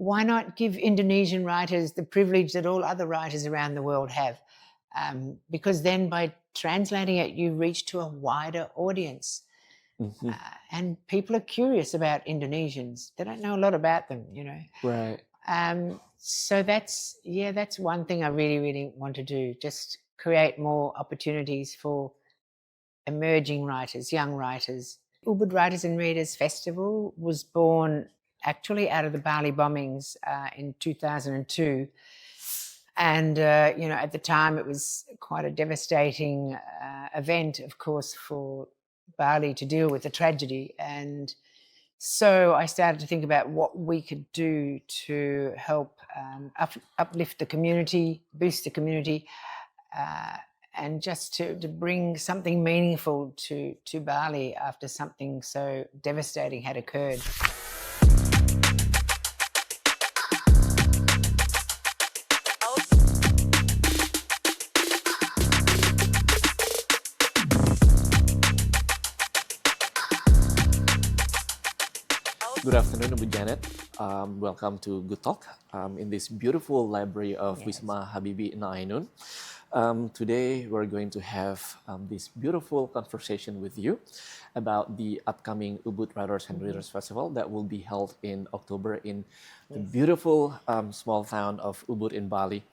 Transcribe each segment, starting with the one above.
why not give Indonesian writers the privilege that all other writers around the world have? Because then by translating it, you reach to a wider audience. Mm-hmm. And people are curious about Indonesians. They don't know a lot about them, you know. Right. So that's one thing I really, really want to do, just create more opportunities for emerging writers, young writers. Ubud Writers and Readers Festival was born actually out of the Bali bombings in 2002. And, at the time it was quite a devastating event, of course, for Bali to deal with the tragedy. And so I started to think about what we could do to help uplift the community, boost the community, and just to bring something meaningful to Bali after something so devastating had occurred. Good afternoon, Ibu Janet. Welcome to GoodTalk in this beautiful library of Wisma Habibie Ainun. Today we're going to have this beautiful conversation with you about the upcoming Ubud Writers and Readers Festival that will be held in October in the beautiful small town of Ubud in Bali.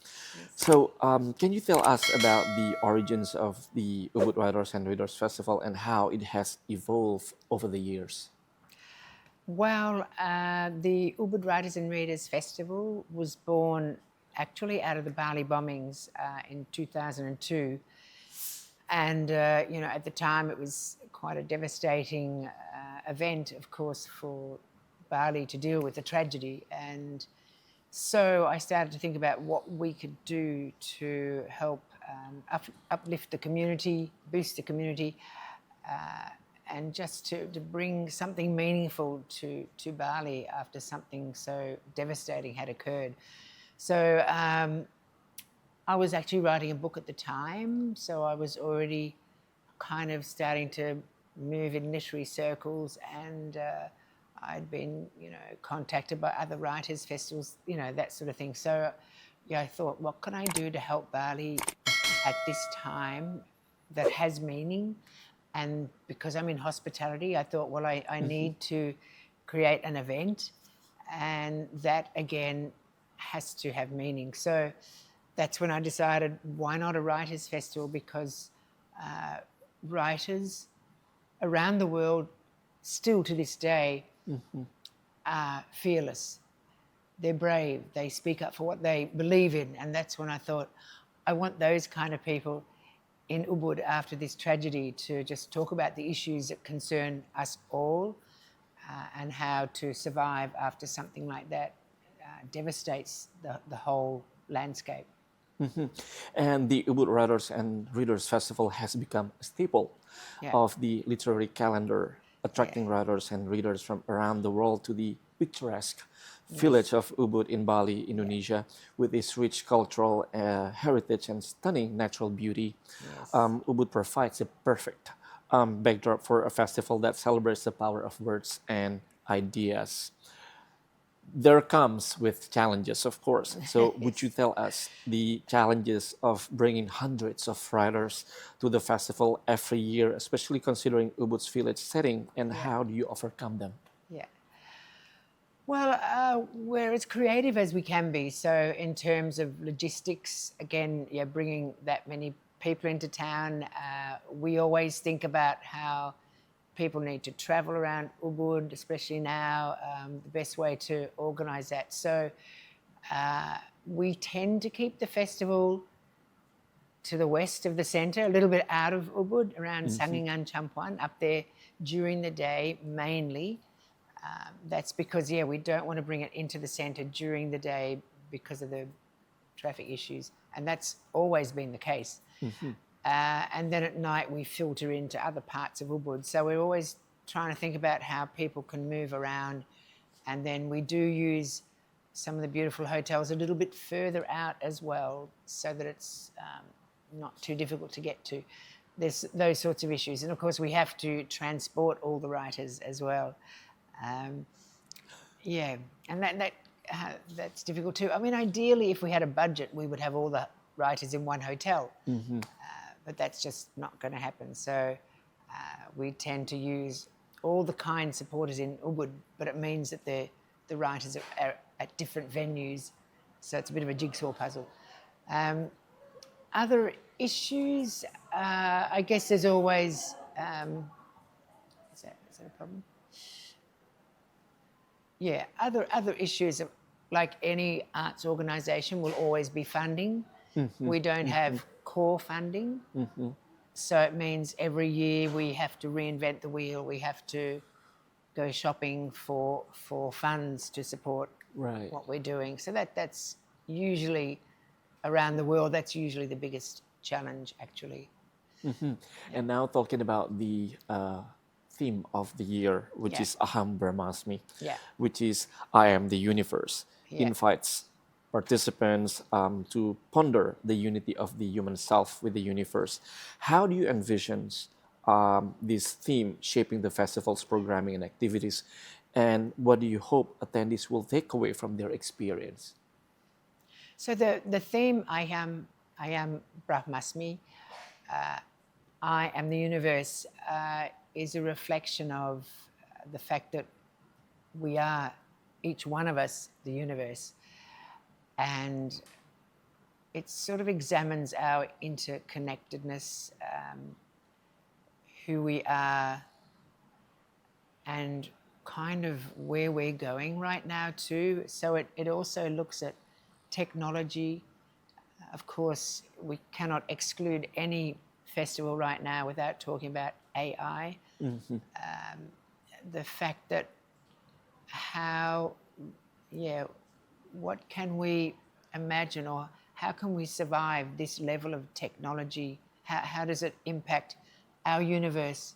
So can you tell us about the origins of the Ubud Writers and Readers Festival and how it has evolved over the years? Well, the Ubud Writers and Readers Festival was born actually out of the Bali bombings in 2002. And, at the time it was quite a devastating event, of course, for Bali to deal with the tragedy. And so I started to think about what we could do to help uplift the community, boost the community, and just to bring something meaningful to Bali after something so devastating had occurred. So I was actually writing a book at the time, so I was already kind of starting to move in literary circles, and I'd been, contacted by other writers' festivals, that sort of thing. So I thought, what can I do to help Bali at this time that has meaning? And because I'm in hospitality, I thought, well, I need to create an event, and that, again, has to have meaning. So that's when I decided, why not a writers' festival? Because writers around the world, still to this day, are fearless. They're brave. They speak up for what they believe in. And that's when I thought, I want those kind of people in Ubud after this tragedy to just talk about the issues that concern us all and how to survive after something like that devastates the whole landscape. And the Ubud Writers and Readers Festival has become a staple of the literary calendar, attracting writers and readers from around the world to the picturesque village of Ubud in Bali, Indonesia, with its rich cultural heritage and stunning natural beauty. Ubud provides a perfect backdrop for a festival that celebrates the power of words and ideas. There comes with challenges, of course. So would you tell us the challenges of bringing hundreds of writers to the festival every year, especially considering Ubud's village setting, and how do you overcome them? Yeah. Well, we're as creative as we can be. So in terms of logistics, again, bringing that many people into town, we always think about how people need to travel around Ubud, especially now, the best way to organise that. So we tend to keep the festival to the west of the centre, a little bit out of Ubud, around Sangingan Champuan, up there during the day mainly. That's because, we don't want to bring it into the centre during the day because of the traffic issues. And that's always been the case. And then at night we filter into other parts of Ubud. So we're always trying to think about how people can move around. And then we do use some of the beautiful hotels a little bit further out as well, so that it's not too difficult to get to. There's those sorts of issues. And of course we have to transport all the writers as well. And that that's difficult too. I mean, ideally, if we had a budget, we would have all the writers in one hotel, but that's just not going to happen. So we tend to use all the kind supporters in Ubud, but it means that the writers are at different venues, so it's a bit of a jigsaw puzzle. Other issues, I guess there's always, is that a problem? Yeah, other issues, like any arts organisation, will always be funding. We don't have core funding, so it means every year we have to reinvent the wheel. We have to go shopping for funds to support what we're doing. So that's usually, around the world, that's usually the biggest challenge, actually. And now talking about the theme of the year, which is Aham Brahmasmi, which is I am the universe, invites participants to ponder the unity of the human self with the universe. How do you envision this theme shaping the festival's programming and activities, and what do you hope attendees will take away from their experience? So the theme, I am Brahmasmi, I am the universe, is a reflection of the fact that we are, each one of us, the universe. And it sort of examines our interconnectedness, who we are, and kind of where we're going right now too. So it also looks at technology. Of course, we cannot exclude any festival right now without talking about AI. The fact that what can we imagine, or how can we survive this level of technology? How does it impact our universe?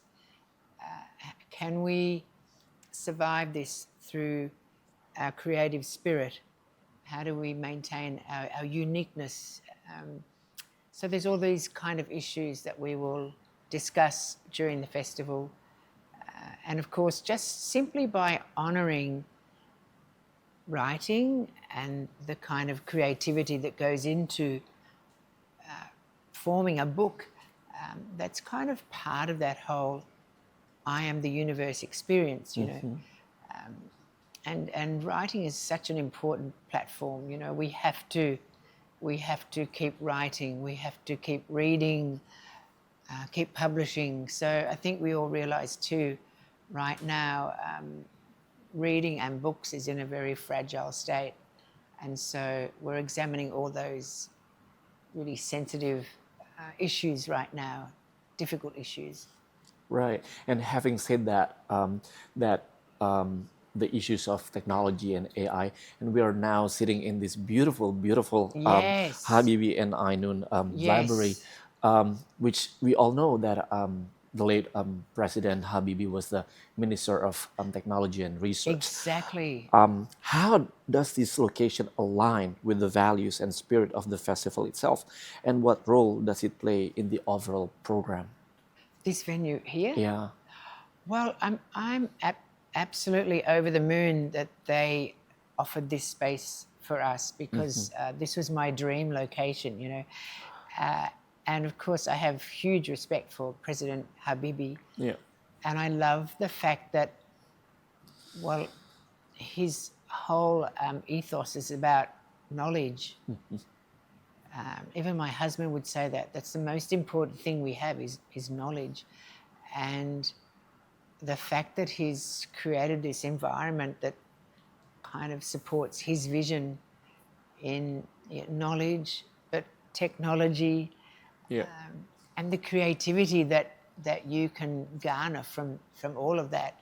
Can we survive this through our creative spirit? How do we maintain our uniqueness? So there's all these kind of issues that we will discuss during the festival. And of course, just simply by honouring writing and the kind of creativity that goes into forming a book, that's kind of part of that whole I am the universe experience, you know. And writing is such an important platform, you know. We have to keep writing, we have to keep reading, keep publishing. So I think we all realise too, right now, reading and books is in a very fragile state. And so we're examining all those really sensitive issues right now, difficult issues. Right. And having said that, the issues of technology and AI, and we are now sitting in this beautiful Habibie Ainun library, which we all know that the late President Habibie was the Minister of Technology and Research. Exactly. How does this location align with the values and spirit of the festival itself, and what role does it play in the overall program? This venue here? Yeah. Well, I'm absolutely over the moon that they offered this space for us, because this was my dream location, you know. And of course, I have huge respect for President Habibie. Yeah. And I love the fact that, well, his whole ethos is about knowledge. Even my husband would say that. That's the most important thing we have is knowledge. And the fact that he's created this environment that kind of supports his vision in knowledge, but technology, and the creativity that you can garner from all of that.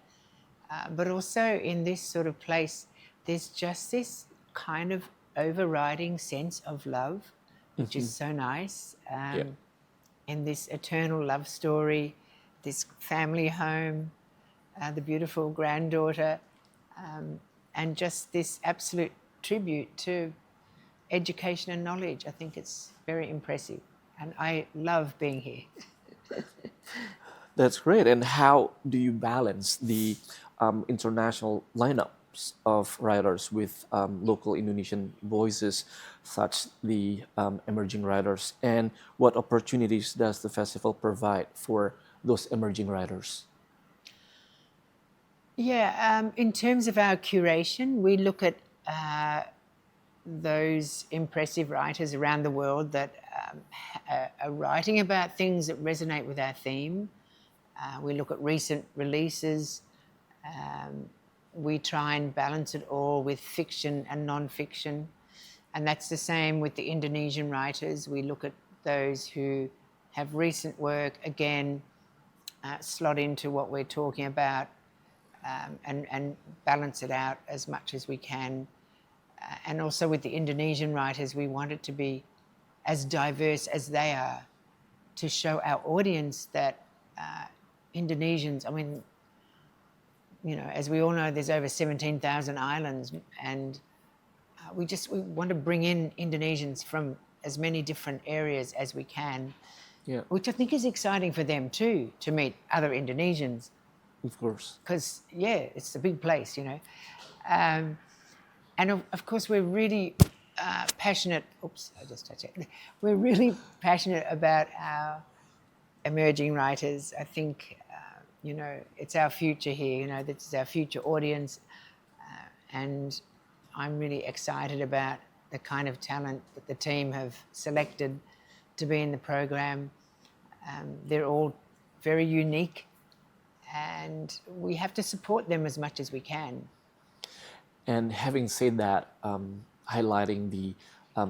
But also in this sort of place, there's just this kind of overriding sense of love, which is so nice. In this eternal love story, this family home, the beautiful granddaughter, and just this absolute tribute to education and knowledge. I think it's very impressive, and I love being here. That's great. And how do you balance the international lineup of writers with local Indonesian voices, such the emerging writers, and what opportunities does the festival provide for those emerging writers? Yeah, in terms of our curation, we look at those impressive writers around the world that are writing about things that resonate with our theme. We look at recent releases. We try and balance it all with fiction and non-fiction. And that's the same with the Indonesian writers. We look at those who have recent work, again, slot into what we're talking about, and balance it out as much as we can. And also with the Indonesian writers, we want it to be as diverse as they are, to show our audience that Indonesians, I mean, you know, as we all know, there's over 17,000 islands, and we want to bring in Indonesians from as many different areas as we can, which I think is exciting for them too, to meet other Indonesians. Of course. Because, yeah, it's a big place, you know. And of course, we're really passionate. Oops, I just touched it. We're really passionate about our emerging writers. I think, you know, it's our future here. You know, this is our future audience, and I'm really excited about the kind of talent that the team have selected to be in the program. They're all very unique, and we have to support them as much as we can. And having said that, highlighting the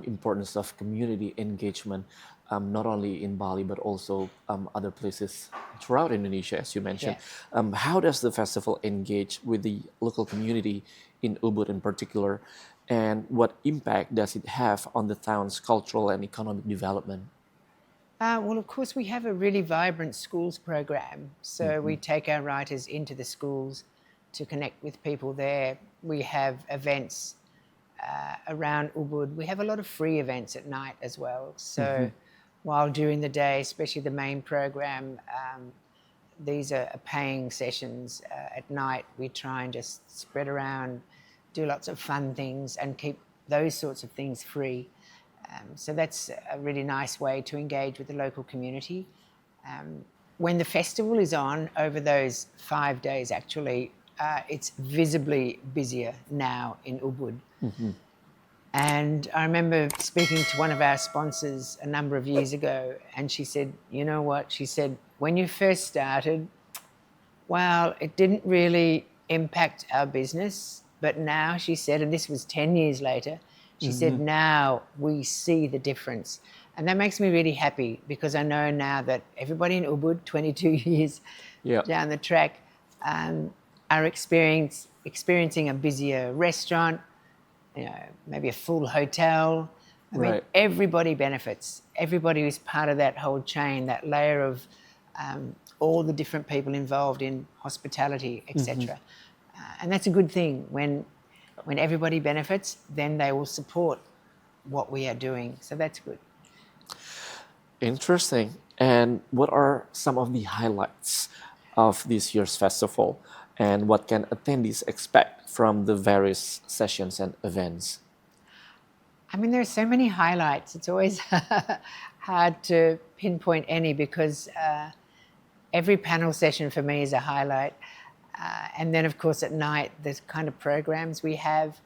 importance of community engagement, not only in Bali, but also other places throughout Indonesia, as you mentioned. Yeah. How does the festival engage with the local community in Ubud in particular? And what impact does it have on the town's cultural and economic development? Well, of course, we have a really vibrant schools program. So we take our writers into the schools to connect with people there. We have events around Ubud. We have a lot of free events at night as well. So while during the day, especially the main program, these are paying sessions. At night, we try and just spread around, do lots of fun things, and keep those sorts of things free. So that's a really nice way to engage with the local community. When the festival is on, over those 5 days actually, it's visibly busier now in Ubud. And I remember speaking to one of our sponsors a number of years ago, and she said, you know what? She said, when you first started, well, it didn't really impact our business, but now, she said, and this was 10 years later, she said, now we see the difference. And that makes me really happy, because I know now that everybody in Ubud, 22 years down the track, are experiencing a busier restaurant, you know, maybe a full hotel. I mean, everybody benefits. Everybody who's part of that whole chain, that layer of all the different people involved in hospitality, etc. And that's a good thing. When everybody benefits, then they will support what we are doing. So that's good. Interesting. And what are some of the highlights of this year's festival? And what can attendees expect from the various sessions and events? I mean, there are so many highlights. It's always hard to pinpoint any, because every panel session for me is a highlight. And then, of course, at night, the kind of programs we have,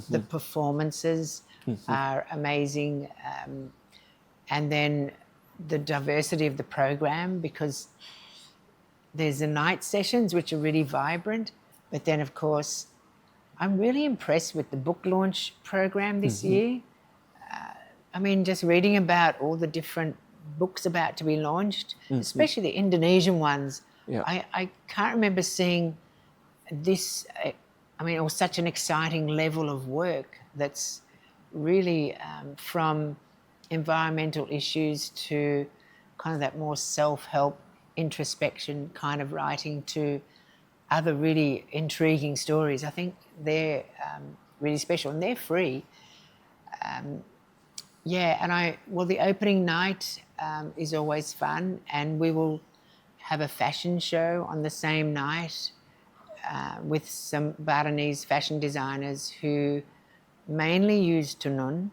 the performances are amazing. And then the diversity of the program, because there's the night sessions, which are really vibrant. But then, of course, I'm really impressed with the book launch program this year. I mean, just reading about all the different books about to be launched, especially the Indonesian ones. I can't remember seeing this, I mean, or such an exciting level of work that's really from environmental issues to kind of that more self-help, introspection kind of writing, to other really intriguing stories. I think they're really special, and they're free. And the opening night is always fun, and we will have a fashion show on the same night. with some Balinese fashion designers who mainly use tenun.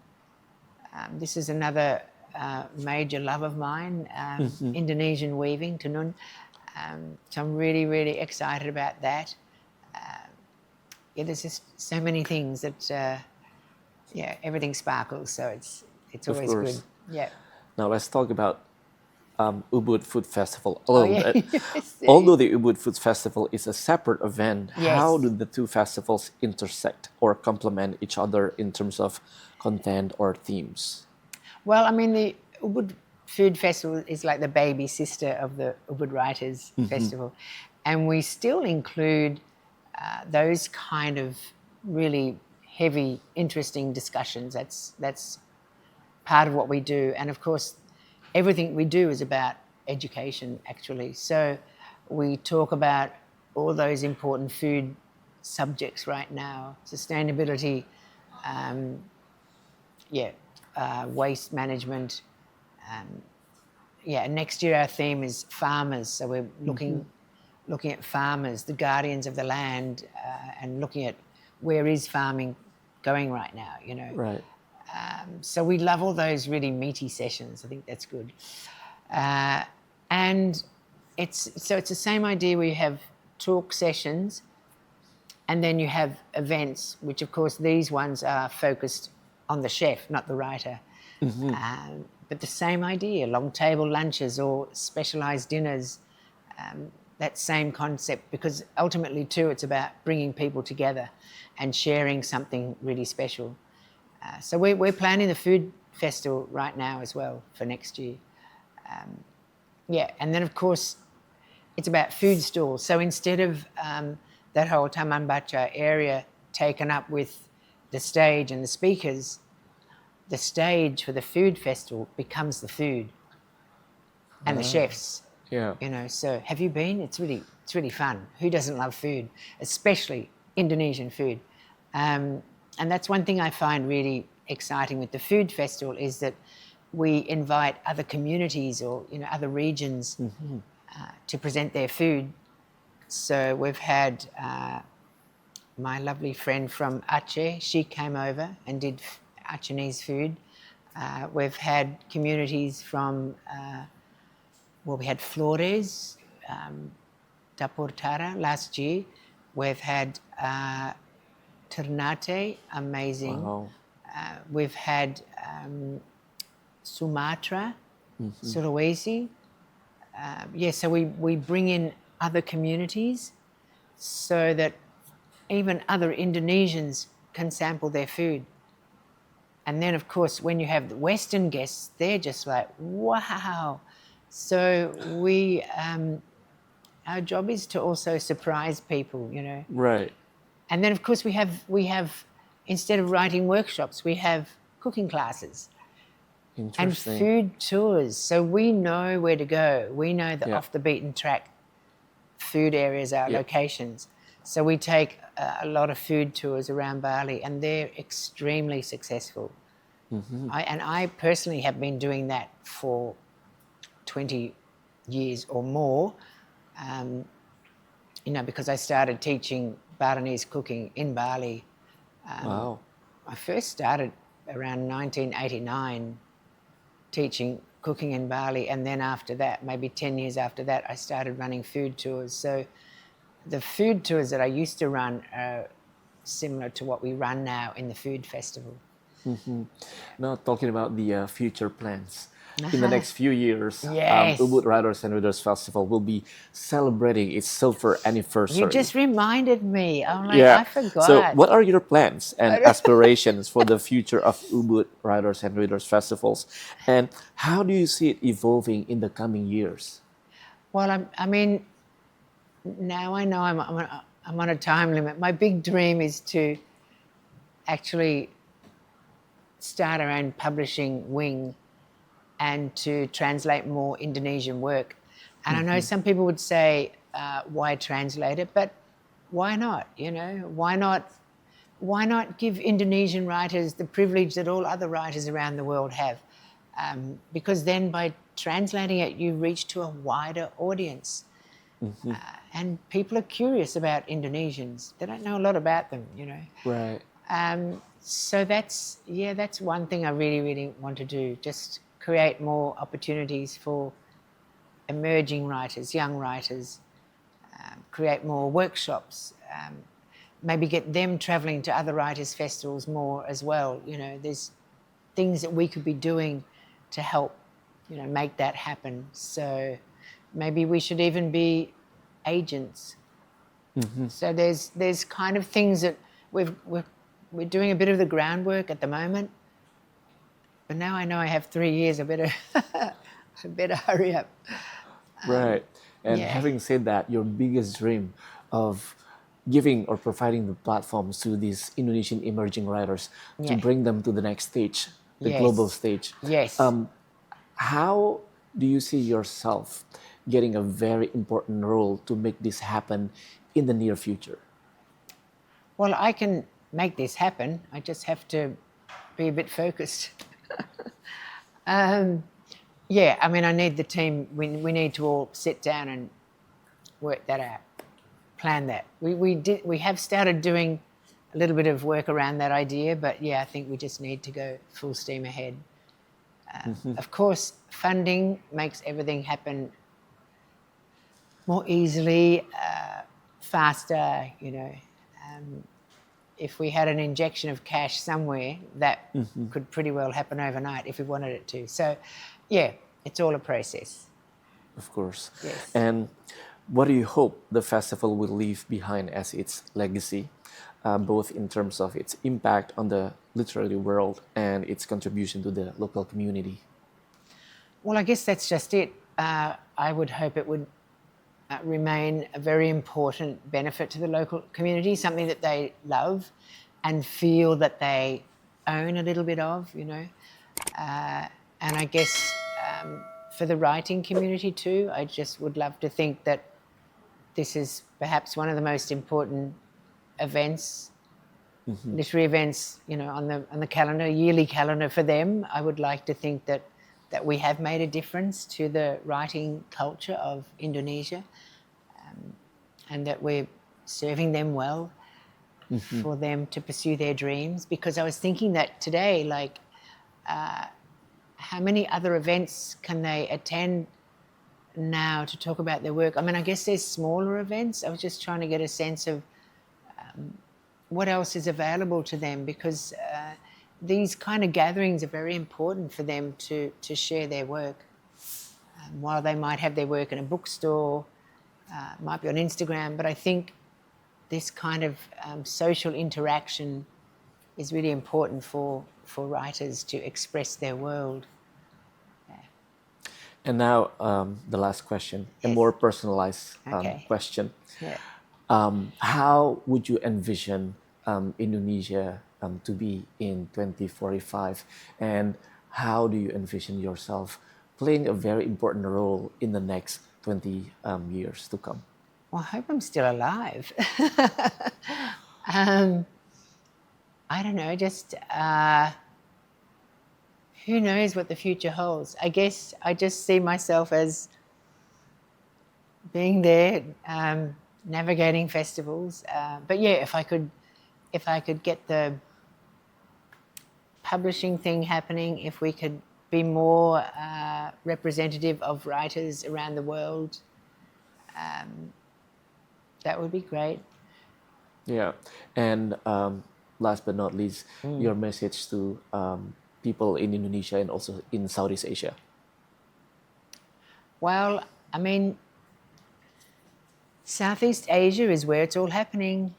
This is another major love of mine, Indonesian weaving, tenun. So I'm really, really excited about that. Yeah, there's just so many things that, everything sparkles, so it's always good. Yeah. Now let's talk about Ubud Food Festival. Yes. Although the Ubud Food Festival is a separate event, Yes. how do the two festivals intersect or complement each other in terms of content or themes? Well, I mean, the Ubud Food Festival is like the baby sister of the Ubud Writers Festival. And we still include those kind of really heavy, interesting discussions. That's part of what we do. And of course, everything we do is about education, actually. So we talk about all those important food subjects right now: sustainability, waste management. Next year our theme is farmers. So we're looking at farmers, the guardians of the land, and looking at where is farming going right now, you know. Right. So we love all those really meaty sessions. I think that's good. And it's the same idea where you have talk sessions and then you have events, which of course these ones are focused on the chef, not the writer. But the same idea, long table lunches or specialised dinners, that same concept, because ultimately too it's about bringing people together and sharing something really special. So we're planning the food festival right now as well for next year. And then of course it's about food stalls. So instead of that whole Taman Baca area taken up with the stage and the speakers, the stage for the food festival becomes the food and the chefs. Yeah. You know, so have you been? It's really fun. Who doesn't love food, especially Indonesian food? And that's one thing I find really exciting with the food festival, is that we invite other communities or, you know, other regions to present their food. So we've had my lovely friend from Aceh. She came over and did Achenese food. We've had communities from, we had Flores, Dapur Tara last year. We've had Ternate, amazing. Wow. We've had Sumatra, Sulawesi. So we bring in other communities so that even other Indonesians can sample their food. And then, of course, when you have the Western guests, they're just like, wow. So our job is to also surprise people, you know. Right. And then, of course, we have instead of writing workshops, we have cooking classes and food tours. So we know where to go. We know the off the beaten track food areas, our locations. So we take a lot of food tours around Bali, and they're extremely successful. I personally have been doing that for 20 years or more, you know, because I started teaching Balinese cooking in Bali. Wow. I first started around 1989 teaching cooking in Bali, and then after that, maybe 10 years after that, I started running food tours. So the food tours that I used to run are similar to what we run now in the food festival. Now talking about the future plans. In the next few years, Yes. Ubud Writers and Readers Festival will be celebrating its silver anniversary. You just reminded me. I'm like, I forgot. So what are your plans and aspirations for the future of Ubud Writers and Readers Festivals? And how do you see it evolving in the coming years? Well, I mean, now I know I'm on a time limit. My big dream is to actually start our own publishing wing and to translate more Indonesian work. And I know some people would say, why translate it? But why not, you know? Why not give Indonesian writers the privilege that all other writers around the world have? Because then by translating it, you reach to a wider audience. And people are curious about Indonesians. They don't know a lot about them, you know. Right. So that's one thing I really, really want to do, just create more opportunities for emerging writers, young writers, create more workshops, maybe get them travelling to other writers' festivals more as well. You know, there's things that we could be doing to help, you know, make that happen. So maybe we should even be agents. So there's kind of things that we're doing a bit of the groundwork at the moment. But now I know I have 3 years. I better hurry up. Right. And having said that, your biggest dream of giving or providing the platforms to these Indonesian emerging writers to bring them to the next stage, the global stage. Yes. How do you see yourself getting a very important role to make this happen in the near future? Well, I can make this happen. I just have to be a bit focused. Yeah, I mean, I need the team. We need to all sit down and work that out, plan that. We have started doing a little bit of work around that idea, but yeah, I think we just need to go full steam ahead. Of course, funding makes everything happen more easily, faster, you know. If we had an injection of cash somewhere, that could pretty well happen overnight if we wanted it to. So, yeah, it's all a process. Of course. Yes. And what do you hope the festival will leave behind as its legacy, both in terms of its impact on the literary world and its contribution to the local community? Well, I guess that's just it. I would hope it would remain a very important benefit to the local community, something that they love and feel that they own a little bit of, you know. And I guess for the writing community too, I just would love to think that this is perhaps one of the most important events, literary events, you know, on the calendar, yearly calendar for them. I would like to think that we have made a difference to the writing culture of Indonesia, and that we're serving them well for them to pursue their dreams. Because I was thinking that today, like, how many other events can they attend now to talk about their work? I mean, I guess there's smaller events. I was just trying to get a sense of what else is available to them, because these kind of gatherings are very important for them to share their work. While they might have their work in a bookstore, might be on Instagram, but I think this kind of social interaction is really important for writers to express their world. And now the last question, a more personalized question. Yeah. How would you envision Indonesia to be in 2045? And how do you envision yourself playing a very important role in the next 20 years to come? Well, I hope I'm still alive. I don't know, just who knows what the future holds. I guess I just see myself as being there, navigating festivals. But yeah, if I could get the publishing thing happening, if we could be more representative of writers around the world, that would be great. Yeah, and last but not least, your message to people in Indonesia and also in Southeast Asia. Well, I mean, Southeast Asia is where it's all happening.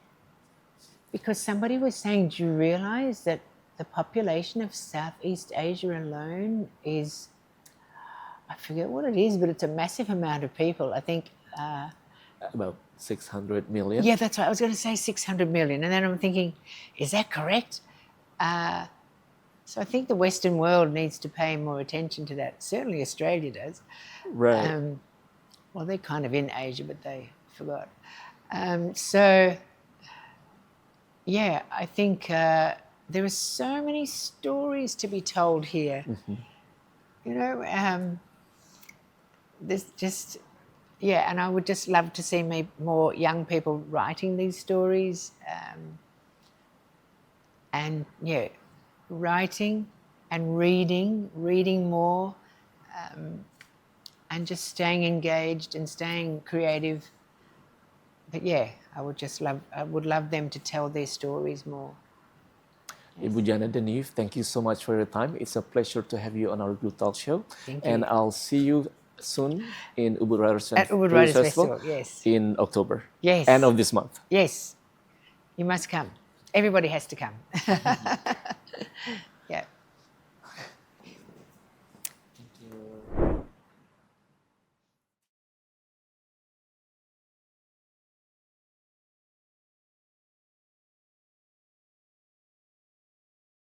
Because somebody was saying, do you realize that the population of Southeast Asia alone is, I forget what it is, but it's a massive amount of people. I think... about 600 million? Yeah, that's right. I was going to say 600 million. And then I'm thinking, is that correct? So I think the Western world needs to pay more attention to that. Certainly Australia does. Right. Well, they're kind of in Asia, but they forgot. So, yeah, I think there are so many stories to be told here. You know, there's just yeah, and I would just love to see more young people writing these stories, and yeah, writing and reading more, and just staying engaged and staying creative. But yeah, I would love them to tell their stories more. Yes. Ibu Janet De Neefe, thank you so much for your time. It's a pleasure to have you on our GoodTalk show. Thank you. And I'll see you soon in Ubud Writers Readers Festival, yes. In October. Yes. End of this month. Yes. You must come. Everybody has to come.